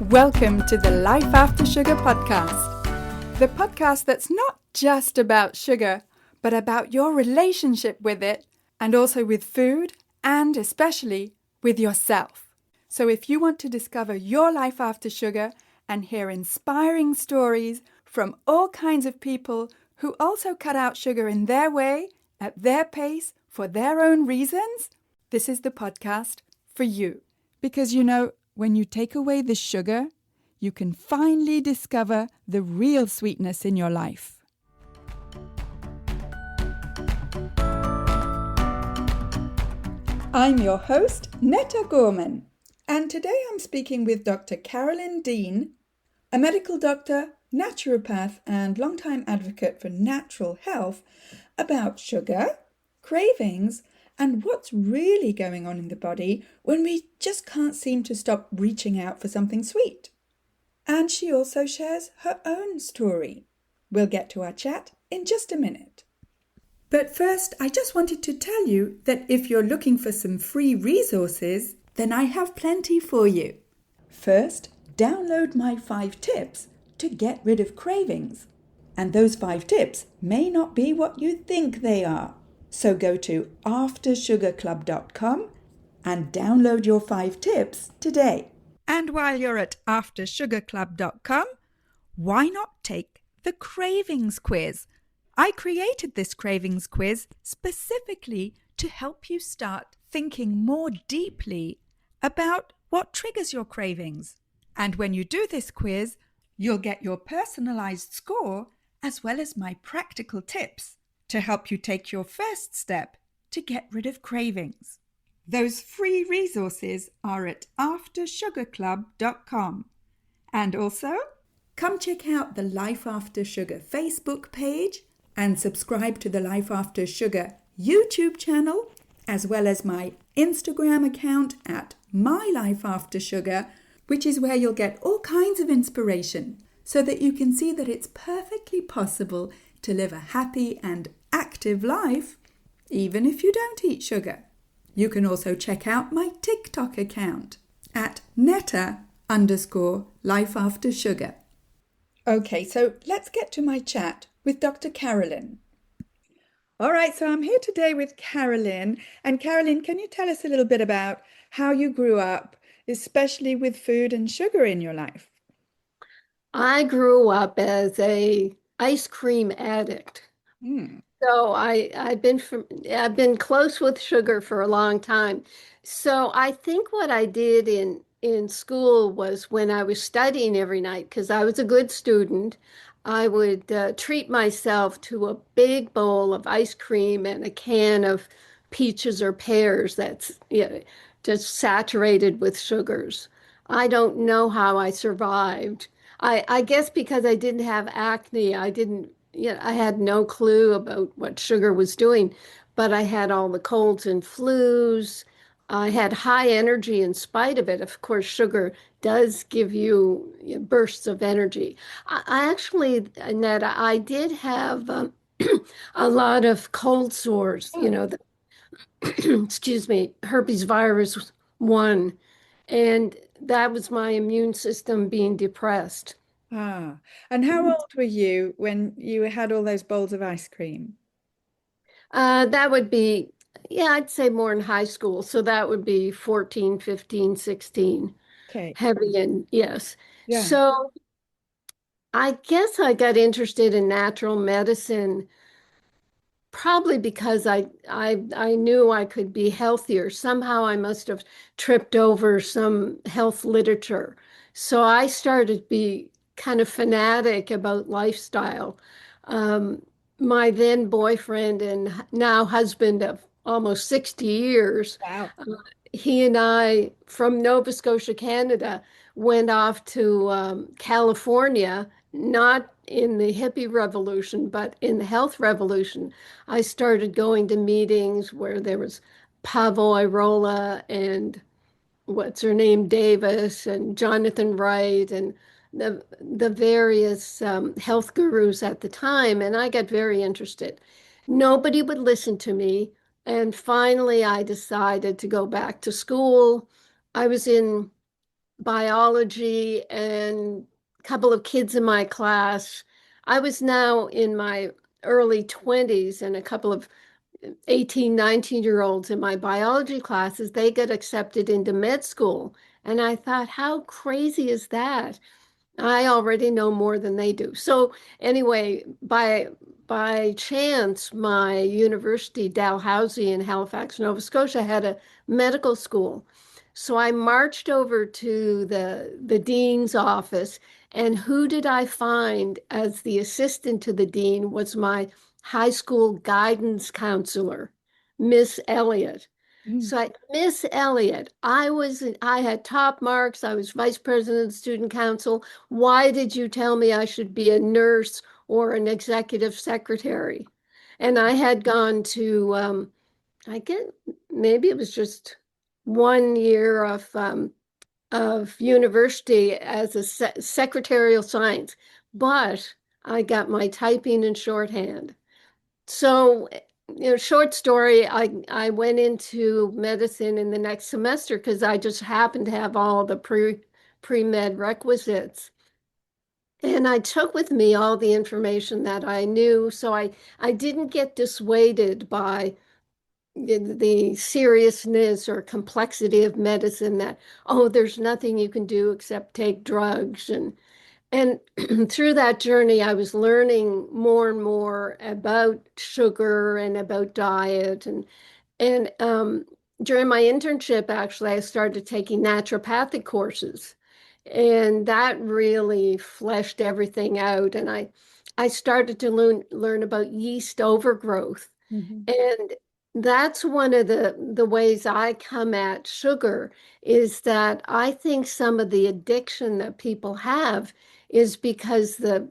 Welcome to the Life After Sugar podcast, the podcast that's not just about sugar, but about your relationship with it and also with food and especially with yourself. So if you want to discover your life after sugar and hear inspiring stories from all kinds of people who also cut out sugar in their way, at their pace, for their own reasons, this is the podcast for you. Because when you take away the sugar, you can finally discover the real sweetness in your life. I'm your host, Netta Gorman, and today I'm speaking with Dr. Carolyn Dean, a medical doctor, naturopath, and longtime advocate for natural health, about sugar, cravings, and what's really going on in the body when we just can't seem to stop reaching out for something sweet. And she also shares her own story. We'll get to our chat in just a minute. But first, I just wanted to tell you that if you're looking for some free resources, then I have plenty for you. First, download my 5 tips to get rid of cravings. And those 5 tips may not be what you think they are. So go to aftersugarclub.com and download your 5 tips today. And while you're at aftersugarclub.com, why not take the cravings quiz? I created this cravings quiz specifically to help you start thinking more deeply about what triggers your cravings. And when you do this quiz, you'll get your personalized score as well as my practical tips to help you take your first step to get rid of cravings. Those free resources are at aftersugarclub.com. And also, come check out the Life After Sugar Facebook page and subscribe to the Life After Sugar YouTube channel, as well as my Instagram account at MyLifeAfterSugar, which is where you'll get all kinds of inspiration so that you can see that it's perfectly possible to live a happy and active life, even if you don't eat sugar. You can also check out my TikTok account at Netta_lifeaftersugar. Okay, so let's get to my chat with Dr. Carolyn. All right, so I'm here today with Carolyn. And Carolyn, can you tell us a little bit about how you grew up, especially with food and sugar in your life? I grew up as a ice cream addict. So I've been close with sugar for a long time. So I think what I did in school was when I was studying every night, because I was a good student, I would treat myself to a big bowl of ice cream and a can of peaches or pears that's just saturated with sugars. I don't know how I survived. I guess because I didn't have acne, I had no clue about what sugar was doing, but I had all the colds and flus. I had high energy in spite of it. Of course, sugar does give you bursts of energy. I actually, Netta, I did have a lot of cold sores, excuse me, herpes virus 1. And that was my immune system being depressed. And how old were you when you had all those bowls of ice cream? That would be, I'd say more in high school. So that would be 14, 15, 16. Okay. Heavy and yes. Yeah. So I guess I got interested in natural medicine probably because I knew I could be healthier. Somehow I must have tripped over some health literature. So I started to be kind of fanatic about lifestyle. My then boyfriend and now husband of almost 60 years, Wow. he and I from Nova Scotia, Canada, went off to California, not in the hippie revolution, but in the health revolution. I started going to meetings where there was Pavo Irola and what's her name, Davis and Jonathan Wright and the various health gurus at the time, and I got very interested. Nobody would listen to me, and finally I decided to go back to school. I was in biology and a couple of kids in my class. I was now in my early 20s, and a couple of 18, 19-year-olds in my biology classes, they got accepted into med school. And I thought, how crazy is that? I already know more than they do. So anyway, by chance, my university, Dalhousie in Halifax, Nova Scotia, had a medical school. So I marched over to the dean's office, and who did I find as the assistant to the dean was my high school guidance counselor, Miss Elliott. Mm. So Miss Elliott, I had top marks. I was vice president of student council. Why did you tell me I should be a nurse or an executive secretary? And I had gone to, I get maybe it was just 1 year of university as a secretarial science, but I got my typing and shorthand. So, short story, I went into medicine in the next semester because I just happened to have all the pre-med requisites. And I took with me all the information that I knew, so I didn't get dissuaded by the seriousness or complexity of medicine that, oh, there's nothing you can do except take drugs. And through that journey, I was learning more and more about sugar and about diet. And during my internship, actually, I started taking naturopathic courses. And that really fleshed everything out. And I started to learn about yeast overgrowth. Mhm. And that's one of the ways I come at sugar is that I think some of the addiction that people have is because the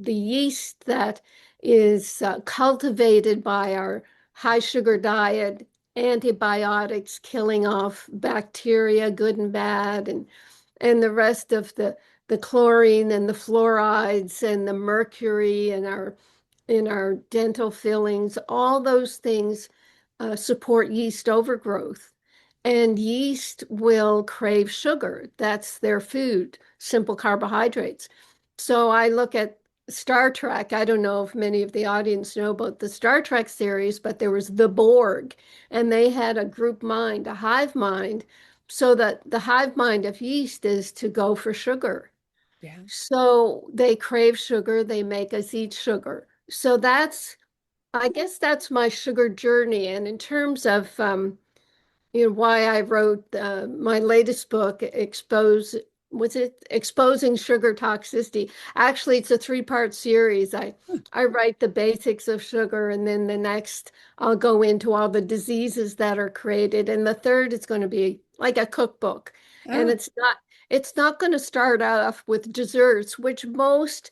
yeast that is cultivated by our high sugar diet, antibiotics killing off bacteria, good and bad, and the rest of the chlorine and the fluorides and the mercury in our dental fillings, all those things support yeast overgrowth. And yeast will crave sugar. That's their food, simple carbohydrates. So I look at Star Trek. I don't know if many of the audience know about the Star Trek series, but there was the Borg, and they had a group mind, a hive mind, so that the hive mind of yeast is to go for sugar. Yeah. So they crave sugar, they make us eat sugar. So I guess that's my sugar journey. And in terms of, why I wrote my latest book, was it Exposing Sugar Toxicity? Actually, it's a three-part series. I write the basics of sugar, and then the next I'll go into all the diseases that are created. And the third is going to be like a cookbook. And Oh, it's not going to start off with desserts, which most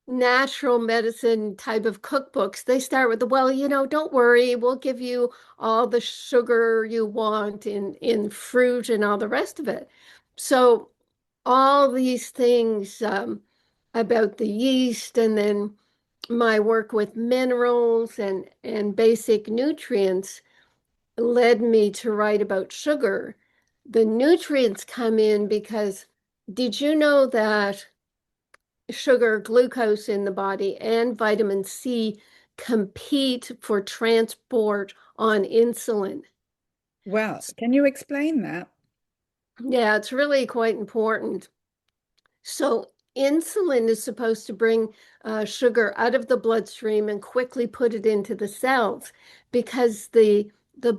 natural medicine type of cookbooks, they start with well, don't worry, we'll give you all the sugar you want in fruit and all the rest of it. So all these things about the yeast, and then my work with minerals and basic nutrients led me to write about sugar. The nutrients come in because did you know that sugar, glucose in the body, and vitamin C compete for transport on insulin? well, can you explain that? Yeah, it's really quite important. So, insulin is supposed to bring sugar out of the bloodstream and quickly put it into the cells because the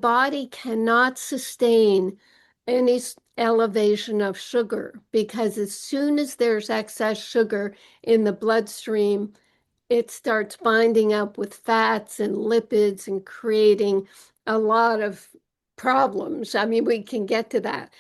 body cannot sustain any elevation of sugar because as soon as there's excess sugar in the bloodstream, it starts binding up with fats and lipids and creating a lot of problems. I mean, we can get to that.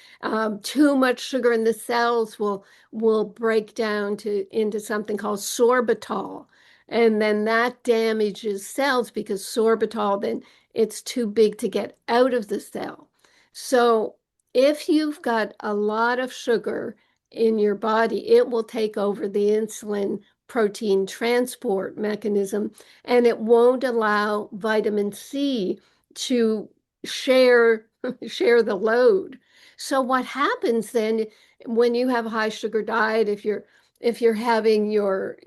Too much sugar in the cells will break down into something called sorbitol, and then that damages cells because sorbitol then it's too big to get out of the cell. So if you've got a lot of sugar in your body, it will take over the insulin protein transport mechanism, and it won't allow vitamin C to share share the load. So what happens then when you have a high sugar diet, if you're having your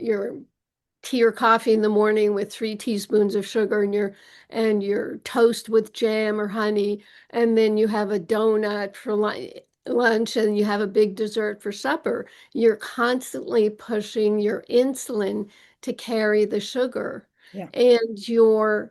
tea or coffee in the morning with 3 teaspoons of sugar and your toast with jam or honey, and then you have a donut for lunch and you have a big dessert for supper, you're constantly pushing your insulin to carry the sugar. Yeah. And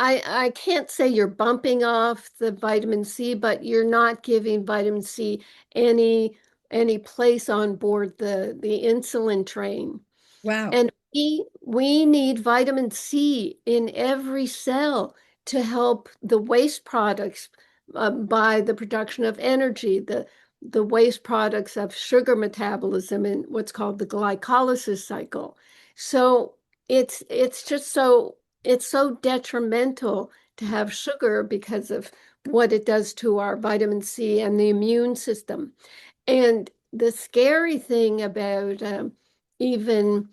I can't say you're bumping off the vitamin C, but you're not giving vitamin C any any place on board the insulin train. Wow. And we need vitamin C in every cell to help the waste products by the production of energy, the waste products of sugar metabolism and what's called the glycolysis cycle. So it's just it's so detrimental to have sugar because of what it does to our vitamin C and the immune system. And the scary thing about even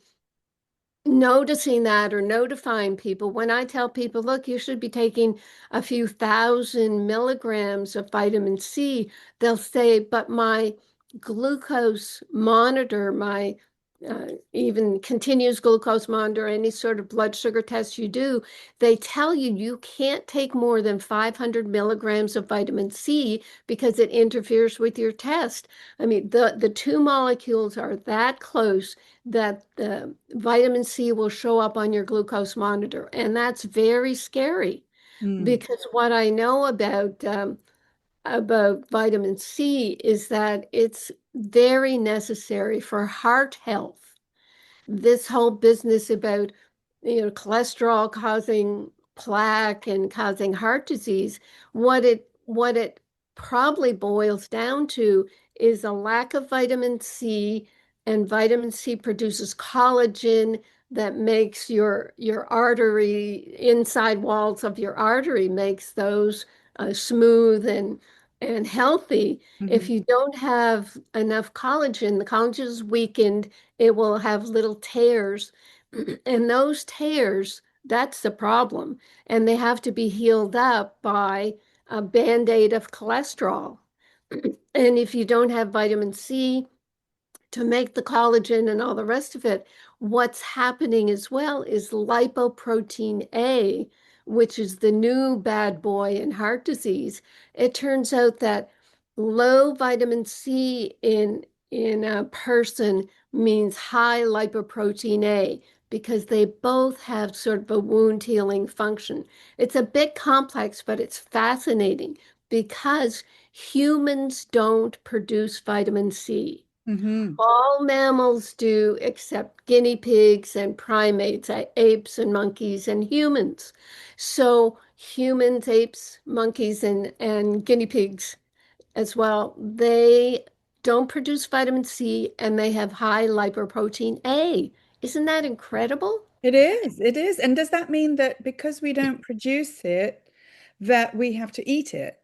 noticing that or notifying people, when I tell people, look, you should be taking a few thousand milligrams of vitamin C, they'll say, but my glucose monitor, my even continuous glucose monitor, any sort of blood sugar test you do, they tell you you can't take more than 500 milligrams of vitamin C because it interferes with your test. I mean, the two molecules are that close that the vitamin C will show up on your glucose monitor. And that's very scary Mm. because what I know about vitamin C is that it's very necessary for heart health. This whole business about cholesterol causing plaque and causing heart disease, what it probably boils down to is a lack of vitamin C, and vitamin C produces collagen that makes your artery inside walls of your artery makes those smooth and healthy. If Hmm. you don't have enough collagen, the collagen is weakened, it will have little tears. And those tears, that's the problem. And they have to be healed up by a band-aid of cholesterol. And if you don't have vitamin C, to make the collagen and all the rest of it, what's happening as well is lipoprotein A, which is the new bad boy in heart disease. It turns out that low vitamin C in a person means high lipoprotein A because they both have sort of a wound healing function. It's a bit complex, but it's fascinating because humans don't produce vitamin C. Hmm. All mammals do except guinea pigs and primates, apes and monkeys and humans. So humans, apes, monkeys, and guinea pigs as well, they don't produce vitamin C and they have high lipoprotein A. Isn't that incredible? It is. It is. And does that mean that because we don't produce it, that we have to eat it?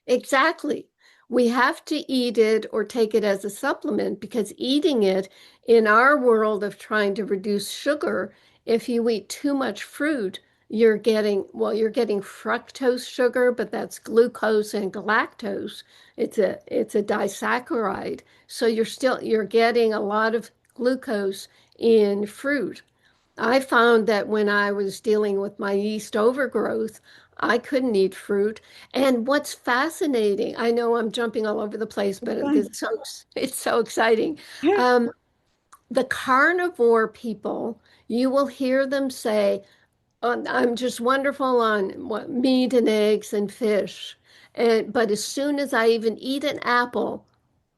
Exactly. We have to eat it or take it as a supplement because eating it in our world of trying to reduce sugar, if you eat too much fruit, you're getting fructose sugar, but that's glucose and galactose. It's a disaccharide. So you're getting a lot of glucose in fruit. I found that when I was dealing with my yeast overgrowth, I couldn't eat fruit. And what's fascinating, I know I'm jumping all over the place, but Fine. it's so exciting. Yeah. Um, the carnivore people, you will hear them say, "Oh, I'm just wonderful on meat and eggs and fish." But as soon as I even eat an apple,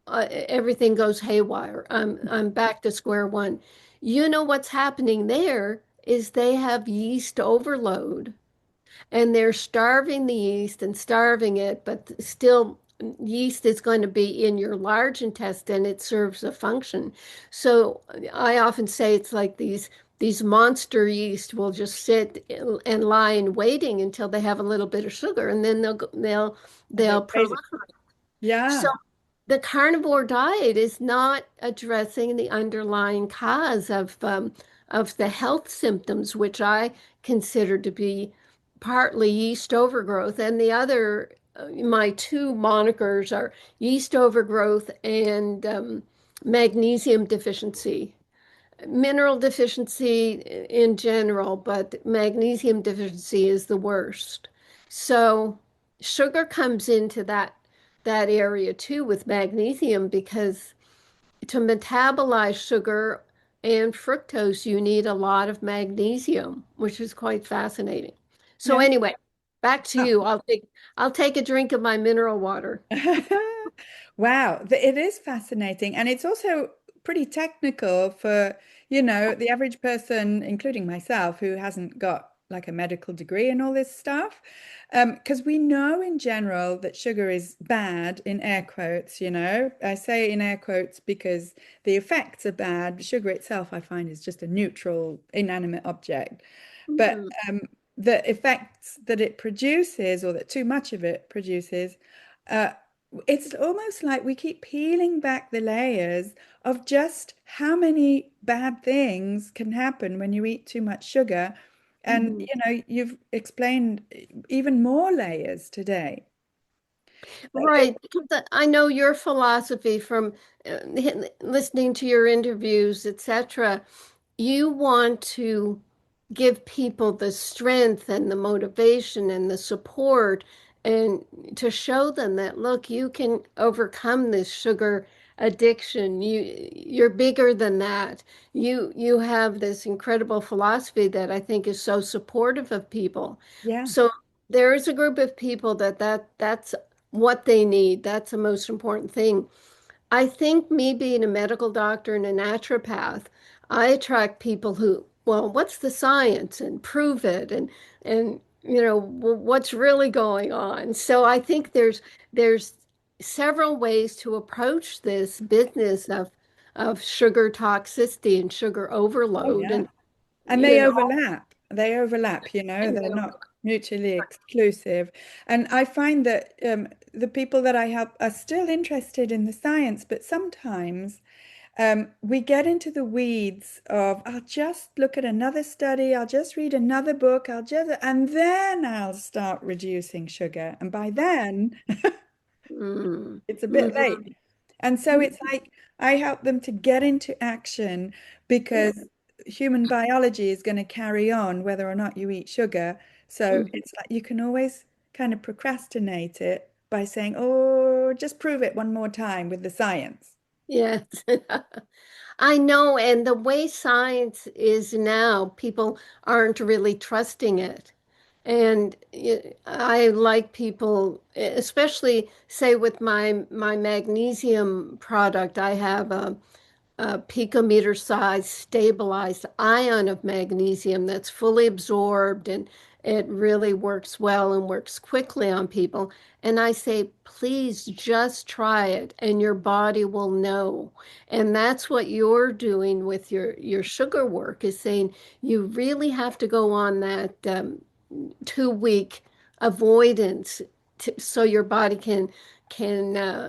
everything goes haywire. I'm back to square one. You know what's happening there is they have yeast overload and they're starving the yeast and starving it, but still yeast is going to be in your large intestine. It serves a function. So I often say it's like these monster yeast will just sit and lie in waiting until they have a little bit of sugar and then And they they'll raise it. proliferate. So Yeah. the carnivore diet is not addressing the underlying cause of the health symptoms, which I consider to be partly yeast overgrowth, and the other, my two monikers are yeast overgrowth and magnesium deficiency. Mineral deficiency in general, but magnesium deficiency is the worst. So sugar comes into that area too with magnesium because to metabolize sugar and fructose, you need a lot of magnesium, which is quite fascinating. So Yeah. anyway, back to you. I'll take a drink of my mineral water. Wow, it is fascinating. And it's also pretty technical for, the average person, including myself, who hasn't got like a medical degree and all this stuff. Because we know in general that sugar is bad in air quotes. I say in air quotes because the effects are bad. Sugar itself, I find, is just a neutral, inanimate object. But Mhm. the effects that it produces, or that too much of it produces, uh, it's almost like we keep peeling back the layers of just how many bad things can happen when you eat too much sugar. And, Mhm. you've explained even more layers today. Right, because I know your philosophy from listening to your interviews, etc. You want to give people the strength and the motivation and the support and to show them that look, you can overcome this sugar addiction. You're bigger than that. You have this incredible philosophy that I think is so supportive of people. Yeah, So there is a group of people that's what they need. That's the most important thing. I think me being a medical doctor and a naturopath, I attract people who, well, what's the science and prove it and what's really going on. So I think there's several ways to approach this business of sugar toxicity and sugar oh overload yeah. and And you they know overlap. They overlap, they're not mutually exclusive. And I find that the people that I help are still interested in the science, but sometimes we get into the weeds of, I'll just look at another study, I'll just read another book, and then I'll start reducing sugar. And by then, mm, it's a bit late. mhm, And so it's like I help them to get into action yeah, because human biology is going to carry on whether or not you eat sugar. So mhm, it's like you can always kind of procrastinate it by saying, oh, just prove it one more time with the science. yes. I know, and the way science is now, people aren't really trusting it. And I like people, especially say with my magnesium product, I have a picometer size stabilized ion of magnesium that's fully absorbed and it really works well and works quickly on people. And I say, please just try it and your body will know. And that's what you're doing with your sugar work is saying you really have to go on that 2 week avoidance so your body can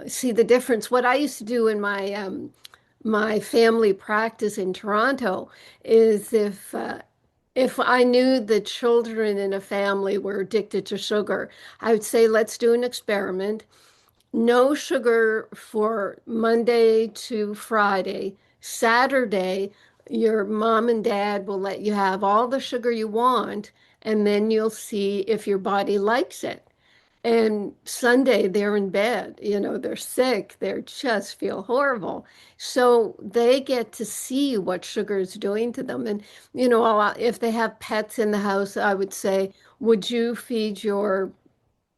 see the difference. What I used to do in my family practice in Toronto is if I knew the children in a family were addicted to sugar, I would say, let's do an experiment. No sugar for Monday to Friday. Saturday, your mom and dad will let you have all the sugar you want, and then you'll see if your body likes it. And Sunday, they're in bed, they're sick, they just feel horrible. So they get to see what sugar is doing to them. And, if they have pets in the house, I would say, would you feed your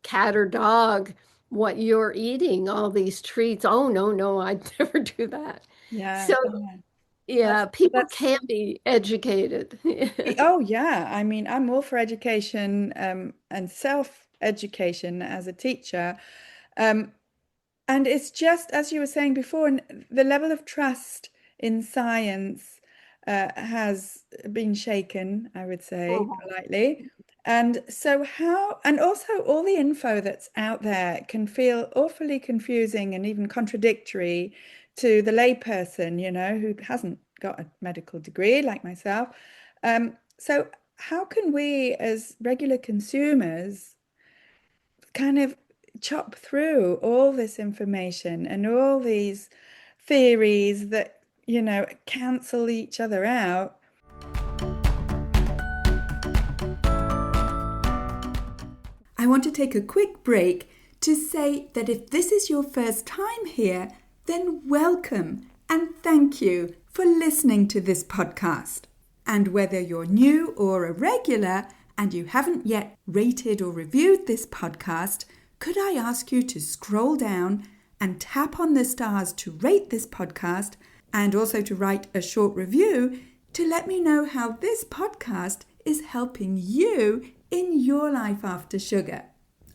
cat or dog what you're eating, all these treats? Oh, no, no, I'd never do that. Yeah, So, yeah. yeah, That's people that's can be educated. oh yeah. I mean, I'm all for education and self-education as a teacher. Um, And it's just as you were saying before, the level of trust in science has been shaken, I would say Mhm. politely. And so, and also all the info that's out there can feel awfully confusing and even contradictory to the layperson, who hasn't got a medical degree like myself. So, how can we as regular consumers kind of chop through all this information and all these theories that, cancel each other out? I want to take a quick break to say that if this is your first time here, then welcome and thank you for listening to this podcast. And whether you're new or a regular and you haven't yet rated or reviewed this podcast, could I ask you to scroll down and tap on the stars to rate this podcast and also to write a short review to let me know how this podcast is helping you in your life after sugar.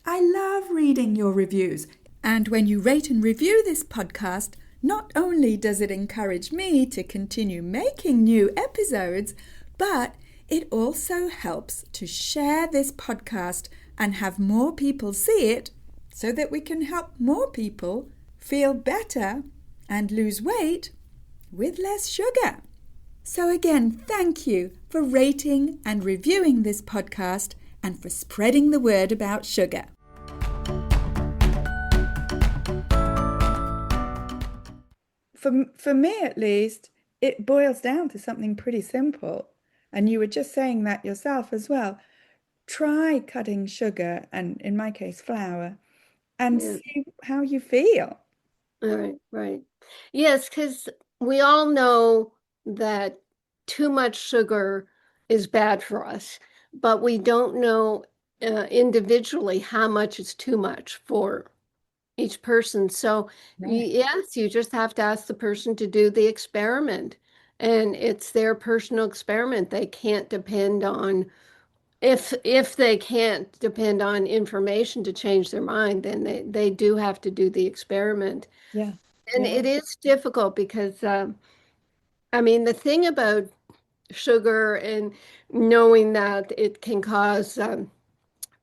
I love reading your reviews. And when you rate and review this podcast, not only does it encourage me to continue making new episodes, but it also helps to share this podcast and have more people see it so that we can help more people feel better and lose weight with less sugar. So again, thank you for rating and reviewing this podcast and for spreading the word about sugar. For me at least, it boils down to something pretty simple. And you were just saying that yourself as well. Try cutting sugar, and in my case, flour, and Yeah. see how you feel. All right, right. Yes, because we all know that too much sugar is bad for us, but we don't know individually how much is too much for each person. So, Right. yes, you just have to ask the person to do the experiment, and it's their personal experiment. They can't depend on if they can't depend on information to change their mind, then they do have to do the experiment. Yeah. And Yeah. it is difficult because, I mean, the thing about sugar and knowing that it can cause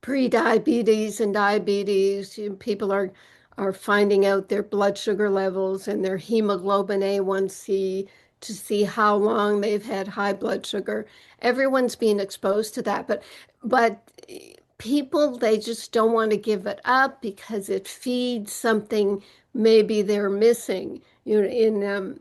pre-diabetes and diabetes, people are finding out their blood sugar levels and their hemoglobin A1C to see how long they've had high blood sugar. Everyone's being exposed to that, but people, they just don't want to give it up because it feeds something maybe they're missing. You know,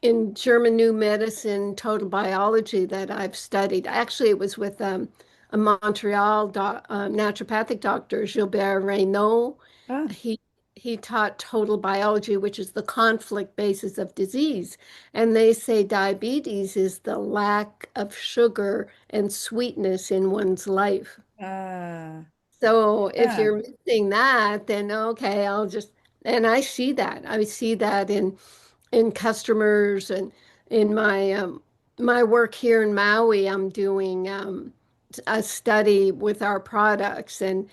in German New Medicine, total biology that I've studied. Actually, it was with a Montreal naturopathic doctor, Gilbert Reynaud. Ah, He he taught total biology, which is the conflict basis of disease. And they say diabetes is the lack of sugar and sweetness in one's life. ah, So if yeah. you're missing that, then okay, and I see that. I see that in customers and in my work here in Maui. I'm doing a study with our products, and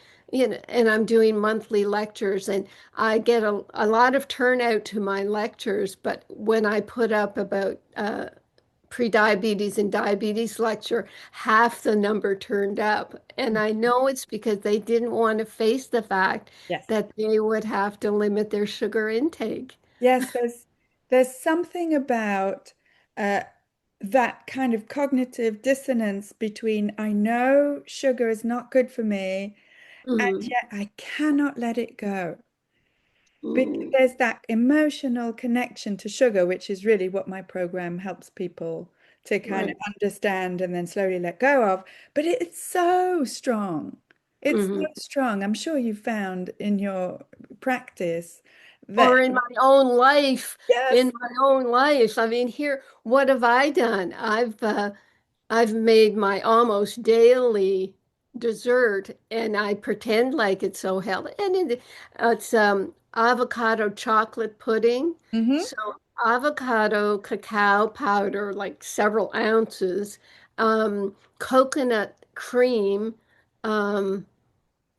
and I'm doing monthly lectures, and I get a lot of turnout to my lectures. But when I put up about pre-diabetes and diabetes lecture, half the number turned up. And I know it's because they didn't want to face the fact Yes. that they would have to limit their sugar intake. Yes, there's something about uh, that kind of cognitive dissonance between I know sugar is not good for me, and Mhm. yet I cannot let it go. Mm, There's that emotional connection to sugar, which is really what my program helps people to kind of right. understand and then slowly let go of. But it's so strong. It's so Mhm. strong. I'm sure you found in your practice Or that, in my own life, yes, I mean, here, what have I done? I've made my almost daily dessert, and I pretend like it's so healthy. And it's avocado chocolate pudding. hmm, So avocado cacao powder, like several ounces, coconut cream, um,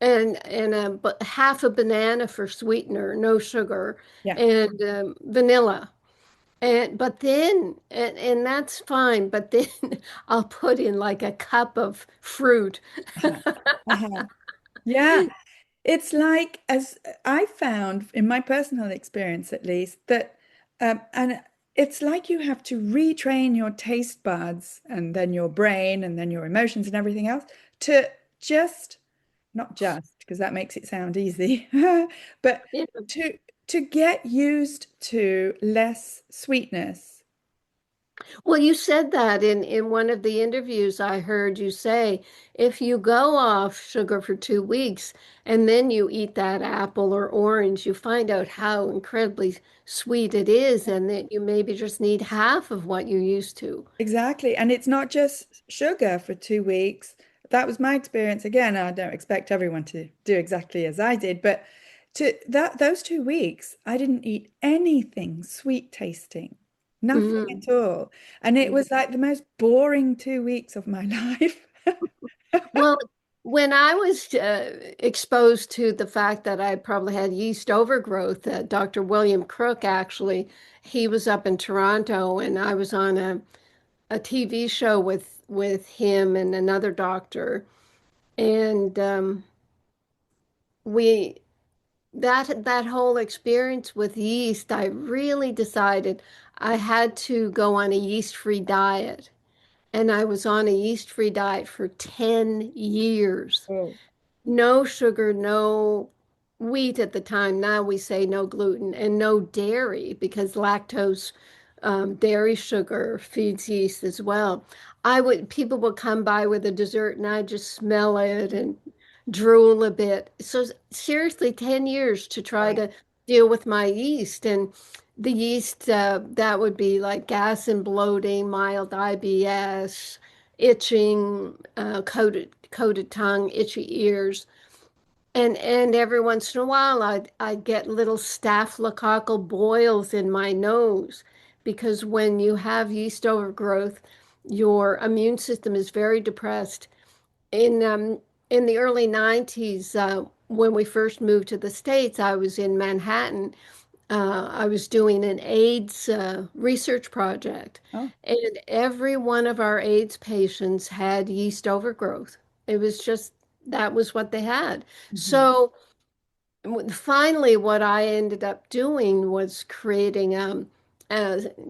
and half a banana for sweetener, no sugar, yeah, and vanilla. And but then and that's fine, but then I'll put in like a cup of fruit. uh-huh, uh-huh. Yeah. It's as I found in my personal experience, at least, that, and it's like you have to retrain your taste buds and then your brain and then your emotions and everything else to just, not just, because that makes it sound easy, but Yeah. to to get used to less sweetness. Well, you said that in one of the interviews I heard you say, if you go off sugar for 2 weeks and then you eat that apple or orange, you find out how incredibly sweet it is and that you maybe just need half of what you used to. Exactly. And it's not just sugar for 2 weeks. That was my experience. Again, I don't expect everyone to do exactly as I did, but to that those 2 weeks, I didn't eat anything sweet tasting, nothing Mm. at all. And it was like the most boring 2 weeks of my life. Well, when I was exposed to the fact that I probably had yeast overgrowth, Dr. William Crook actually, he was up in Toronto, and I was on a TV show with him and another doctor, and we that whole experience with yeast, I really decided I had to go on a yeast-free diet, and I was on a yeast-free diet for 10 years. Oh, No sugar, no wheat at the time. Now we say no gluten and no dairy because lactose, dairy sugar feeds yeast as well. People would come by with a dessert and I just smell it and drool a bit. So seriously, 10 years to try wow. to deal with my yeast. And the yeast, that would be like gas and bloating, mild IBS, itching, coated tongue, itchy ears. And every once in a while I'd get little staphylococcal boils in my nose because when you have yeast overgrowth, your immune system is very depressed. In the early 90s, when we first moved to the States, I was in Manhattan. I was doing an AIDS research project, Oh. and every one of our AIDS patients had yeast overgrowth. It was just that was what they had. Mhm. So finally, what I ended up doing was creating a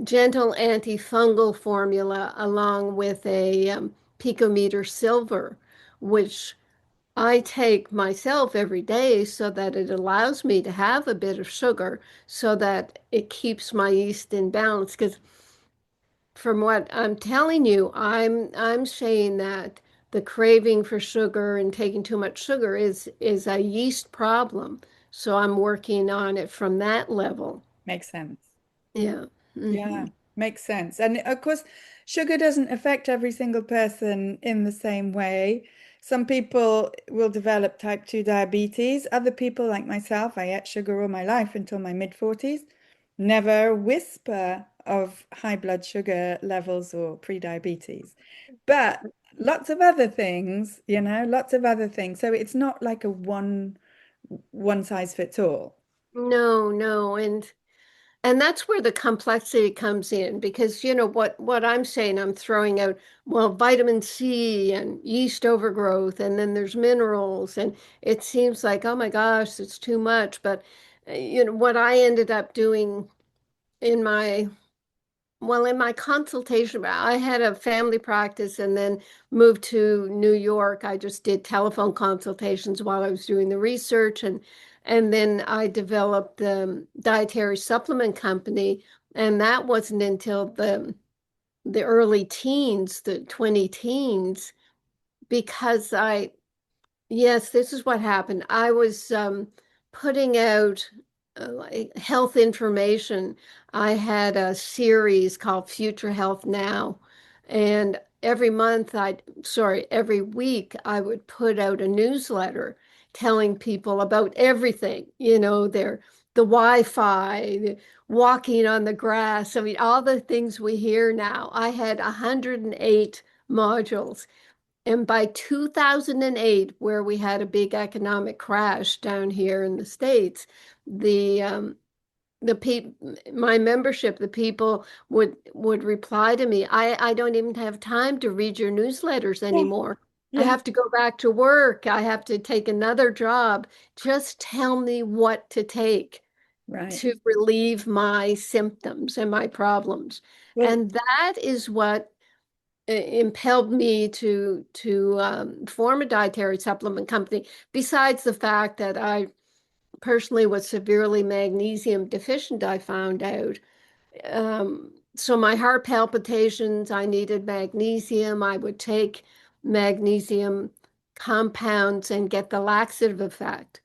gentle antifungal formula along with a picometer silver, which I take myself every day so that it allows me to have a bit of sugar so that it keeps my yeast in balance. Because from what I'm telling you, I'm saying that the craving for sugar and taking too much sugar is a yeast problem. So I'm working on it from that level. Makes sense. Yeah. Yeah, Hmm. makes sense. And of course, sugar doesn't affect every single person in the same way. Some people will develop type 2 diabetes. Other people, like myself, I ate sugar all my life until my mid-40s. Never a whisper of high blood sugar levels or pre-diabetes. But lots of other things, lots of other things. So it's not like a one size fits all. No, no, and that's where the complexity comes in because what I'm saying, I'm throwing out, well, vitamin C and yeast overgrowth, and then there's minerals, and it seems like, oh my gosh, it's too much. But what I ended up doing in my in my consultation, I had a family practice and then moved to New York. I just did telephone consultations while I was doing the research, and then I developed the dietary supplement company, and that wasn't until the early teens, the 20 teens, because yes, this is what happened. I was putting out like health information. I had a series called Future Health Now, and every week, I would put out a newsletter telling people about everything, the Wi-Fi, the walking on the grass. I mean, all the things we hear now. I had 108 modules. And by 2008, where we had a big economic crash down here in the States, the my membership, the people would reply to me, I don't even have time to read your newsletters Yeah, anymore. I yeah. have to go back to work. I have to take another job. Just tell me what to take. Right. to relieve my symptoms and my problems. Well, And that is what impelled me to form a dietary supplement company, besides the fact that I personally was severely magnesium deficient, I found out. So my heart palpitations, I needed magnesium. I would take magnesium compounds and get the laxative effect.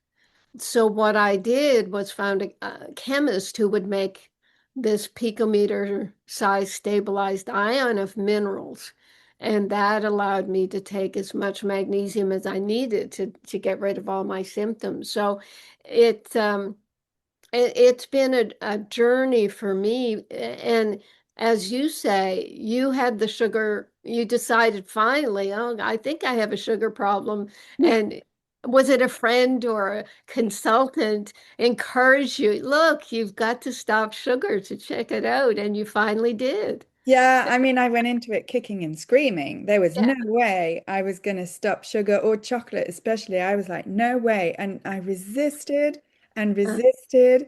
So what I did was found a chemist who would make this picometer size stabilized ion of minerals. And that allowed me to take as much magnesium as I needed to get rid of all my symptoms. So it it's been a journey for me. And as you say, you had the sugar, you decided finally, oh, I think I have a sugar problem. And was it a friend or a consultant encouraged you, look, you've got to stop sugar to check it out? And you finally did. yeah, I mean, I went into it kicking and screaming. There was Yeah. no way I was going to stop sugar or chocolate, especially. I was like, no way. And I resisted and Uh, resisted.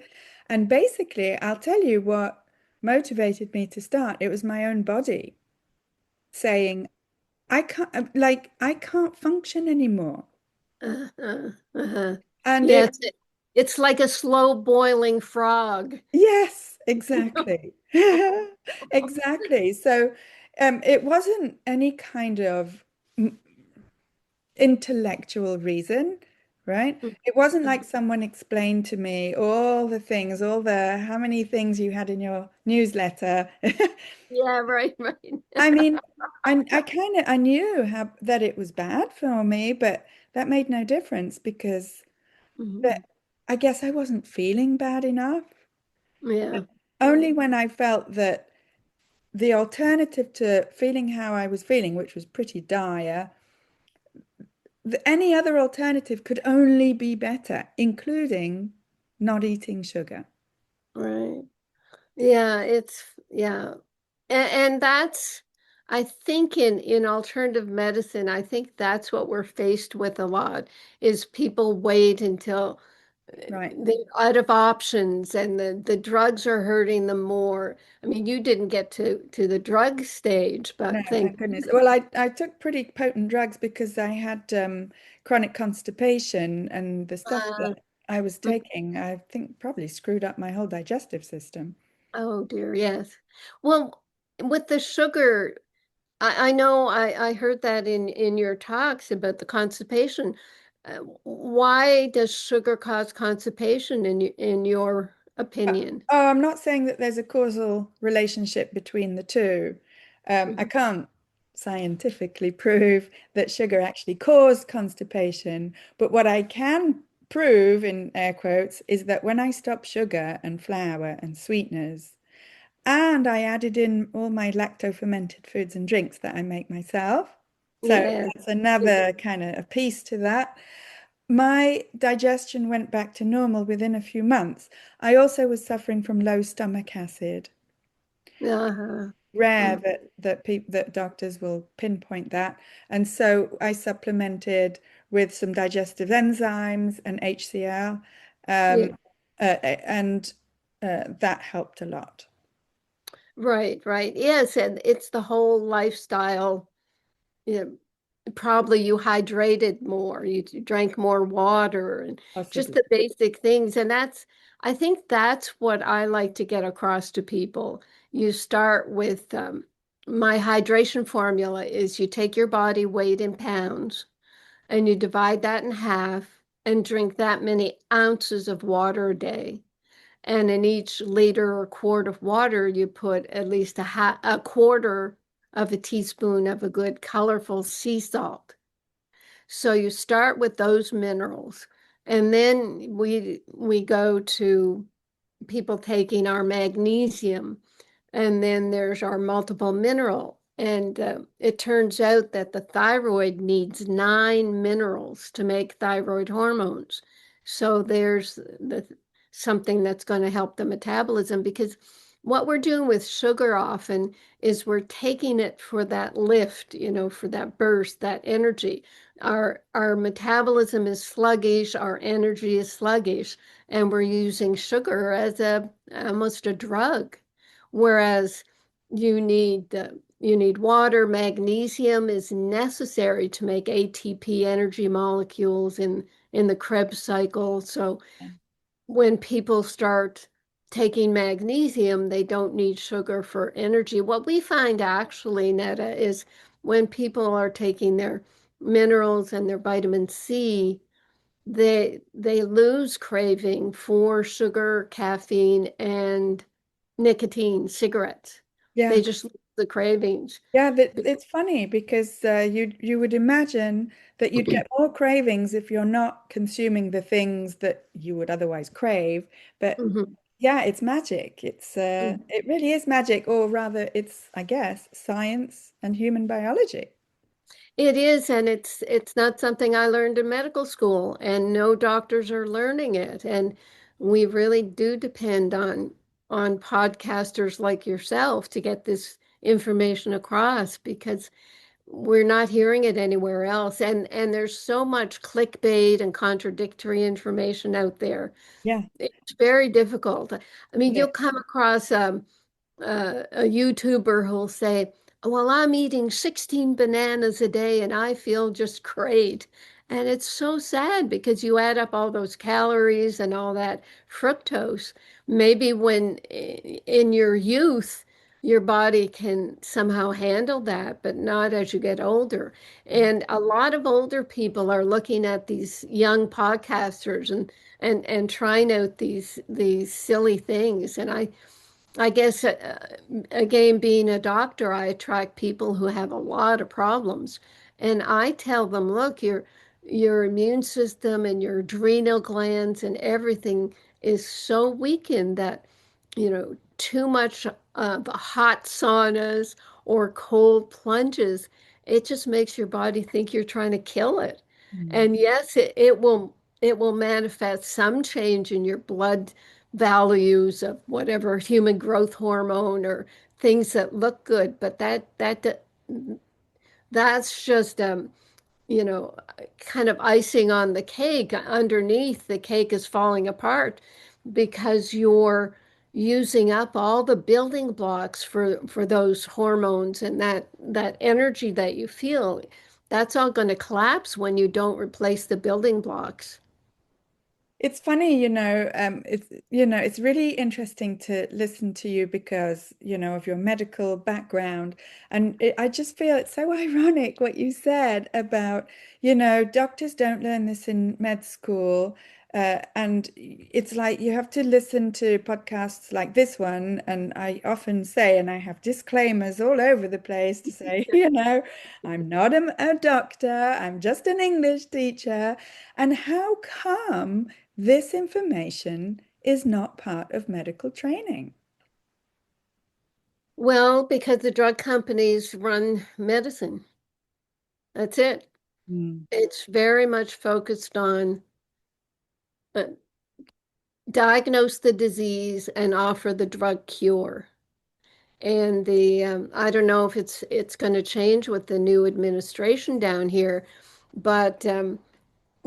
And basically, I'll tell you what motivated me to start. It was my own body saying, I can't function anymore. uh. And Yes, it, it's like a slow boiling frog. yes, exactly. Exactly. So, it wasn't any kind of intellectual reason, right? It wasn't like someone explained to me all the things, all the how many things you had in your newsletter. Yeah, right, right. I mean, I kind of I knew how that it was bad for me, but that made no difference because that Mhm. I guess I wasn't feeling bad enough. Yeah, yeah, Only when I felt that the alternative to feeling how I was feeling, which was pretty dire, any other alternative could only be better, including not eating sugar. right. Yeah, yeah. And that's I think in alternative medicine, I think that's what we're faced with a lot is people wait until Right. they're out of options and the drugs are hurting them more. I mean, you didn't get to the drug stage, No, but thank thank goodness. Well, I took pretty potent drugs because I had chronic constipation and the stuff uh, that I was taking, I think probably screwed up my whole digestive system. oh dear, yes. Well, with the sugar, I know I heard that in your talks about the constipation. Why does sugar cause constipation in your opinion? Oh, I'm not saying that there's a causal relationship between the two. I Mhm. can't scientifically prove that sugar actually caused constipation, but what I can prove, in air quotes, is that when I stopped sugar and flour and sweeteners, and I added in all my lacto-fermented foods and drinks that I make myself, so Yes. that's another kind of a piece to that. My digestion went back to normal within a few months. I also was suffering from low stomach acid. Uh-huh. Rare Mm. that doctors will pinpoint that. And so I supplemented with some digestive enzymes and HCl, Yeah. um, and that helped a lot. Right, right. Yes, and it's the whole lifestyle. You know, probably you hydrated more, you drank more water, and just Possibly. the basic things. And I think that's what I like to get across to people. You start with my hydration formula is you take your body weight in pounds and you divide that in half and drink that many ounces of water a day. And in each liter or quart of water, you put at least a quarter of a teaspoon of a good colorful sea salt. So you start with those minerals. And then we go to people taking our magnesium, and then there's our multiple mineral. And it turns out that the thyroid needs 9 minerals to make thyroid hormones. So there's something that's going to help the metabolism, because what we're doing with sugar often is we're taking it for that lift, for that burst, that energy. our metabolism is sluggish, our energy is sluggish, and we're using sugar as a almost a drug. Whereas you need water, magnesium is necessary to make ATP energy molecules in the Krebs cycle. So when people start taking magnesium, they don't need sugar for energy. What we find actually, Netta, is when people are taking their minerals and their vitamin C, they lose craving for sugar, caffeine, and nicotine, cigarettes. They Yeah. just lose the cravings. Yeah, but it's funny because you would imagine that you'd get more cravings if you're not consuming the things that you would otherwise crave. But Mhm. yeah, it's magic. Mhm. It really is magic, or rather, it's, I guess, science and human biology. It is, and it's not something I learned in medical school, and no doctors are learning it. And we really do depend on podcasters like yourself to get this information across because we're not hearing it anywhere else. And there's so much clickbait and contradictory information out there. Yeah, It's very difficult. I mean, it you'll is. come across a YouTuber who'll say, well, I'm eating 16 bananas a day and I feel just great. And it's so sad because you add up all those calories and all that fructose. Maybe when in your youth, your body can somehow handle that, but not as you get older. And a lot of older people are looking at these young podcasters and trying out these silly things. And I guess, again, being a doctor, I attract people who have a lot of problems. And I tell them, look, your immune system and your adrenal glands and everything is so weakened that, too much hot saunas or cold plunges, it just makes your body think you're trying to kill it. Mm. And yes, it will manifest some change in your blood values of whatever human growth hormone or things that look good, but that's just you know kind of icing on the cake. Underneath, the cake is falling apart because you're using up all the building blocks for those hormones and that energy that you feel. That's all going to collapse when you don't replace the building blocks. It's funny, it's really interesting to listen to you because, of your medical background. And I just feel it's so ironic what you said about, doctors don't learn this in med school. And it's like you have to listen to podcasts like this one. And I often say, and I have disclaimers all over the place to say, I'm not a doctor, I'm just an English teacher. And how come this information is not part of medical training? Well, because the drug companies run medicine. That's it. Mm. It's very much focused on uh, diagnose the disease and offer the drug cure. And the I don't know if it's going to change with the new administration down here, but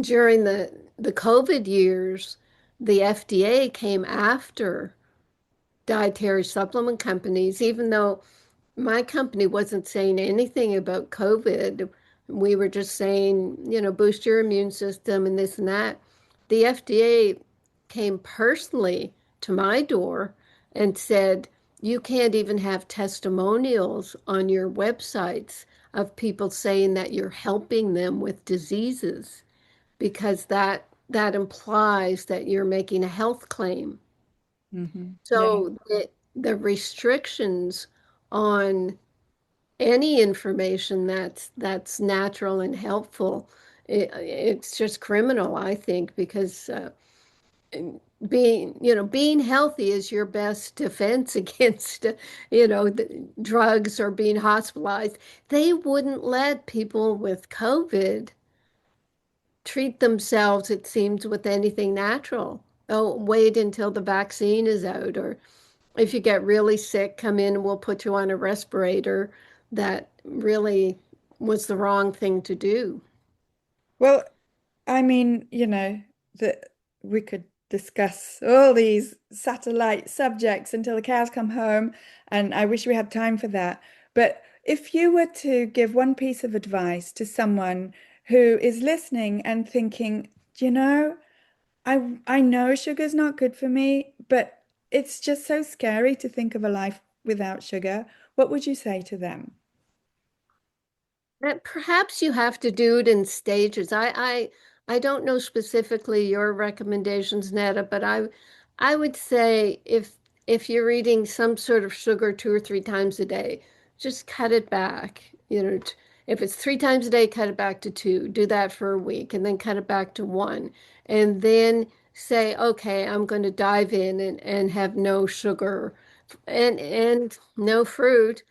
during the COVID years, the FDA came after dietary supplement companies, even though my company wasn't saying anything about COVID. We were just saying, boost your immune system and this and that. The FDA came personally to my door and said, you can't even have testimonials on your websites of people saying that you're helping them with diseases because that implies that you're making a health claim. Yeah. So the restrictions on any information that's natural and helpful, it's just criminal, I think, because being healthy is your best defense against the drugs or being hospitalized. They wouldn't let people with COVID treat themselves, it seems, with anything natural. Oh, wait until the vaccine is out, or if you get really sick, come in and we'll put you on a respirator. That really was the wrong thing to do. Well, I mean, that we could discuss all these satellite subjects until the cows come home, and I wish we had time for that. But if you were to give one piece of advice to someone who is listening and thinking, you know, I know sugar's not good for me, but it's just so scary to think of a life without sugar, what would you say to them? Perhaps you have to do it in stages. I don't know specifically your recommendations, Netta, but I would say if you're eating some sort of sugar 2 or 3 times a day, just cut it back. If it's 3 times a day, cut it back to two. Do that for a week, and then cut it back to one, and then say, okay, I'm going to dive in and have no sugar and no fruit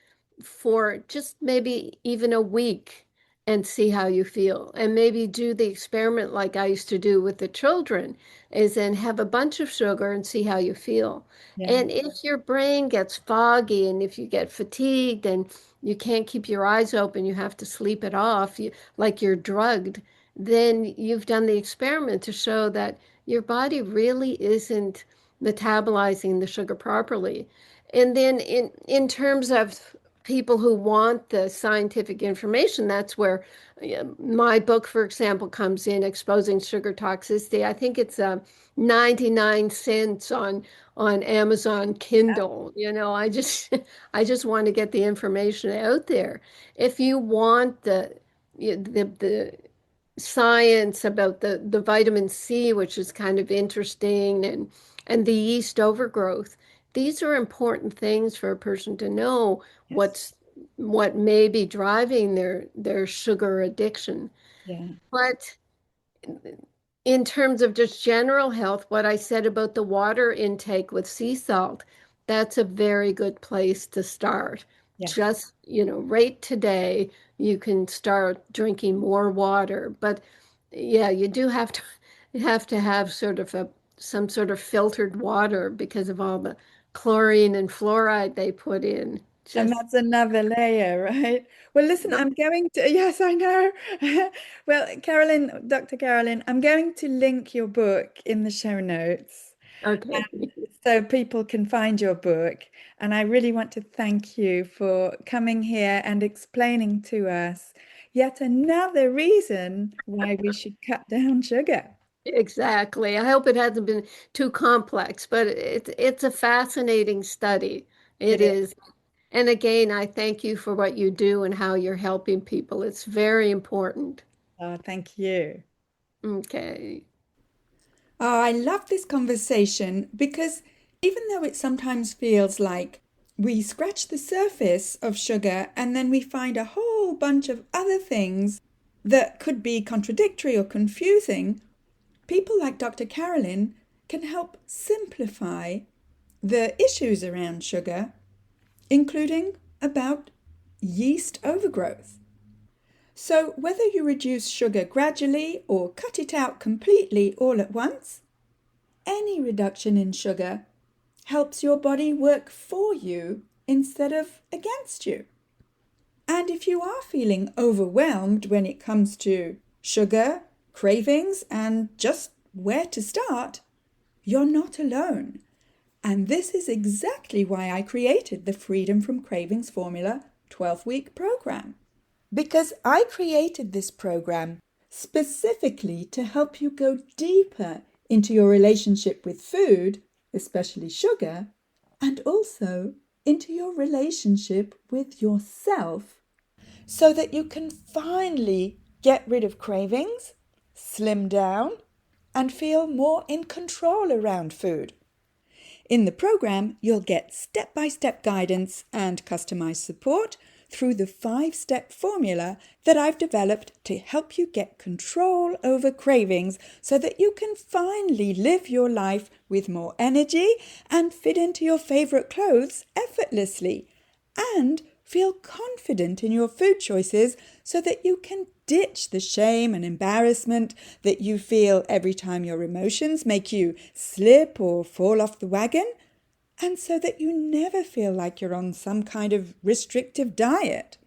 for just maybe even a week and see how you feel. And maybe do the experiment like I used to do with the children, is then have a bunch of sugar and see how you feel. Yeah, And if your brain gets foggy and if you get fatigued and you can't keep your eyes open, you have to sleep it off, like you're drugged, then you've done the experiment to show that your body really isn't metabolizing the sugar properly. And then in terms of people who want the scientific information, that's where my book, for example, comes in, Exposing Sugar Toxicity. I think it's 99 cents on Amazon Kindle. I just want to get the information out there. If you want the science about the vitamin C, which is kind of interesting, and the yeast overgrowth. These are important things for a person to know yes, what may be driving their sugar addiction. yeah, But in terms of just general health, what I said about the water intake with sea salt, that's a very good place to start. yes. Just, right today, you can start drinking more water. But yeah, you do have sort of some sort of filtered water because of all the chlorine and fluoride they put in. And Just that's another layer, right? Well, listen, I'm going to, yes, I know. Well, Carolyn, Dr. Carolyn, I'm going to link your book in the show notes okay. so people can find your book. And I really want to thank you for coming here and explaining to us yet another reason why we should cut down sugar. Exactly. I hope it hasn't been too complex, but it's a fascinating study. It It is. is. And again, I thank you for what you do and how you're helping people. It's very important. Oh, thank you. Okay. Oh, I love this conversation because even though it sometimes feels like we scratch the surface of sugar and then we find a whole bunch of other things that could be contradictory or confusing, people like Dr. Carolyn can help simplify the issues around sugar, including about yeast overgrowth. So, whether you reduce sugar gradually or cut it out completely all at once, any reduction in sugar helps your body work for you instead of against you. And if you are feeling overwhelmed when it comes to sugar, cravings, and just where to start, you're not alone. And this is exactly why I created the Freedom from Cravings Formula 12-week program. Because I created this program specifically to help you go deeper into your relationship with food, especially sugar, and also into your relationship with yourself so that you can finally get rid of cravings, slim down, and feel more in control around food. In the program, you'll get step-by-step guidance and customized support through the 5-step formula that I've developed to help you get control over cravings so that you can finally live your life with more energy and fit into your favorite clothes effortlessly and feel confident in your food choices so that you can ditch the shame and embarrassment that you feel every time your emotions make you slip or fall off the wagon, and so that you never feel like you're on some kind of restrictive diet.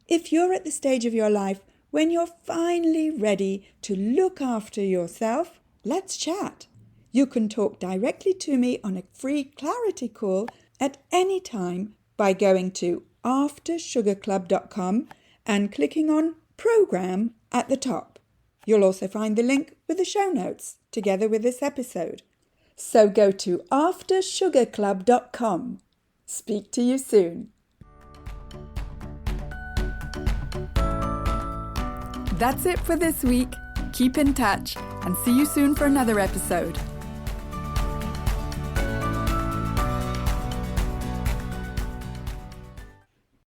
If you're at the stage of your life when you're finally ready to look after yourself, let's chat. You can talk directly to me on a free clarity call at any time by going to aftersugarclub.com and clicking on Program at the top. You'll also find the link with the show notes together with this episode. So go to aftersugarclub.com. Speak to you soon. That's it for this week. Keep in touch and see you soon for another episode.